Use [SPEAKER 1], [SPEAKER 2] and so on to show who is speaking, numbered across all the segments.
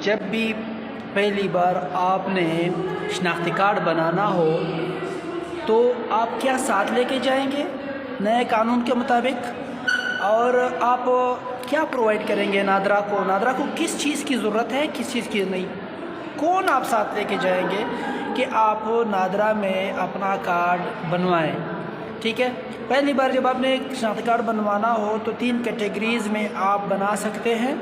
[SPEAKER 1] جب بھی پہلی بار آپ نے شناختی کارڈ بنانا ہو تو آپ کیا ساتھ لے کے جائیں گے نئے قانون کے مطابق، اور آپ کیا پرووائڈ کریں گے نادرا کو؟ نادرا کو کس چیز کی ضرورت ہے، کس چیز کی نہیں؟ کون آپ ساتھ لے کے جائیں گے کہ آپ نادرا میں اپنا کارڈ بنوائیں؟ ٹھیک ہے، پہلی بار جب آپ نے شناختی کارڈ بنوانا ہو تو 3 کیٹیگریز میں آپ بنا سکتے ہیں۔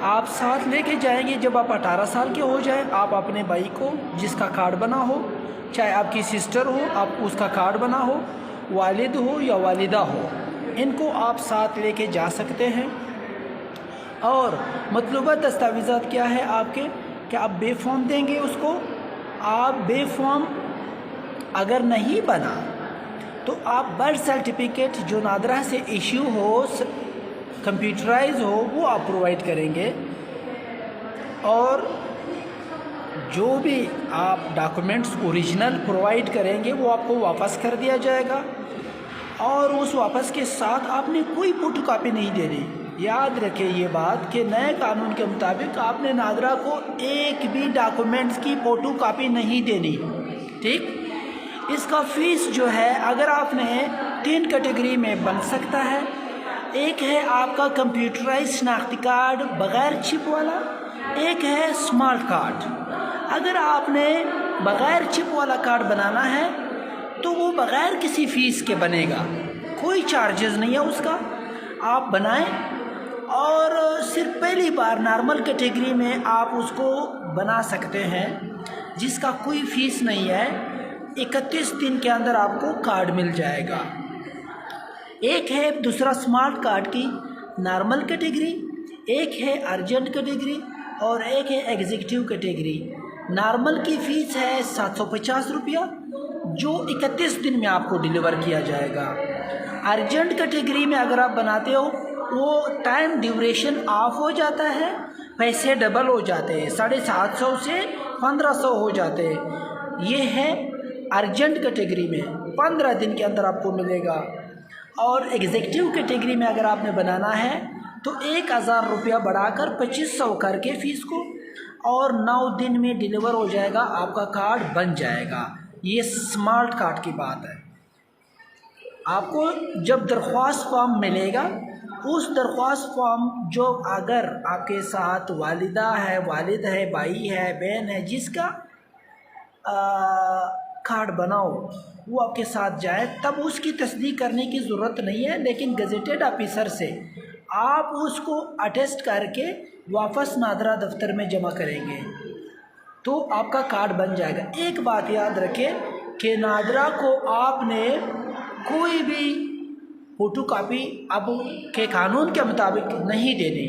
[SPEAKER 1] آپ ساتھ لے کے جائیں گے جب آپ 18 سال کے ہو جائیں، آپ اپنے بھائی کو جس کا کارڈ بنا ہو، چاہے آپ کی سسٹر ہو، آپ اس کا کارڈ بنا ہو، والد ہو یا والدہ ہو، ان کو آپ ساتھ لے کے جا سکتے ہیں۔ اور مطلوبہ دستاویزات کیا ہے آپ کے، کہ آپ بے فارم دیں گے اس کو۔ آپ بے فارم اگر نہیں بنا تو آپ برتھ سرٹیفکیٹ جو نادرا سے ایشو ہو، کمپیوٹرائز ہو، وہ آپ پرووائڈ کریں گے، اور جو بھی آپ ڈاکومنٹس اوریجنل پرووائڈ کریں گے وہ آپ کو واپس کر دیا جائے گا، اور اس واپس کے ساتھ آپ نے کوئی فوٹو کاپی نہیں دینی۔ یاد رکھیں یہ بات کہ نئے قانون کے مطابق آپ نے نادرا کو ایک بھی ڈاکومنٹس کی فوٹو کاپی نہیں دینی، ٹھیک؟ اس کا فیس جو ہے، اگر آپ نے 3 کیٹیگری میں بن سکتا ہے۔ ایک ہے آپ کا کمپیوٹرائز شناختی کارڈ بغیر چپ والا، ایک ہے اسمارٹ کارڈ۔ اگر آپ نے بغیر چپ والا کارڈ بنانا ہے تو وہ بغیر کسی فیس کے بنے گا، کوئی چارجز نہیں ہے اس کا، آپ بنائیں، اور صرف پہلی بار نارمل کیٹیگری میں آپ اس کو بنا سکتے ہیں جس کا کوئی فیس نہیں ہے۔ 31 دن کے اندر آپ کو کارڈ مل جائے گا۔ ایک ہے دوسرا اسمارٹ کارڈ کی نارمل کیٹیگری، ایک ہے ارجنٹ کیٹیگری، اور ایک ہے ایگزیکٹو کیٹیگری۔ نارمل کی فیس ہے 750 روپیہ، جو 31 دن میں آپ کو ڈیلیور کیا جائے گا۔ ارجنٹ کیٹیگری میں اگر آپ بناتے ہو وہ ٹائم ڈیوریشن آف ہو جاتا ہے، پیسے ڈبل ہو جاتے ہیں، 750 سے 1500 ہو جاتے ہیں۔ یہ ہے ارجنٹ کیٹیگری میں 15 دن کے اندر آپ کو ملے گا۔ اور ایگزیکٹو کیٹیگری میں اگر آپ نے بنانا ہے تو 1000 روپیہ بڑھا کر 2500 کر کے فیس کو، اور 9 دن میں ڈیلیور ہو جائے گا، آپ کا کارڈ بن جائے گا۔ یہ اسمارٹ کارڈ کی بات ہے۔ آپ کو جب درخواست فارم ملے گا، اس درخواست فارم جو اگر آپ کے ساتھ والدہ ہے، والد ہے، بھائی ہے، بہن ہے، جس کا کارڈ بناؤ وہ آپ کے ساتھ جائے، تب اس کی تصدیق کرنے کی ضرورت نہیں ہے، لیکن گزیٹڈ آفیسر سے آپ اس کو اٹیسٹ کر کے واپس نادرا دفتر میں جمع کریں گے تو آپ کا کارڈ بن جائے گا۔ ایک بات یاد رکھیں کہ نادرا کو آپ نے کوئی بھی فوٹو کاپی اب کے قانون کے مطابق نہیں دینی۔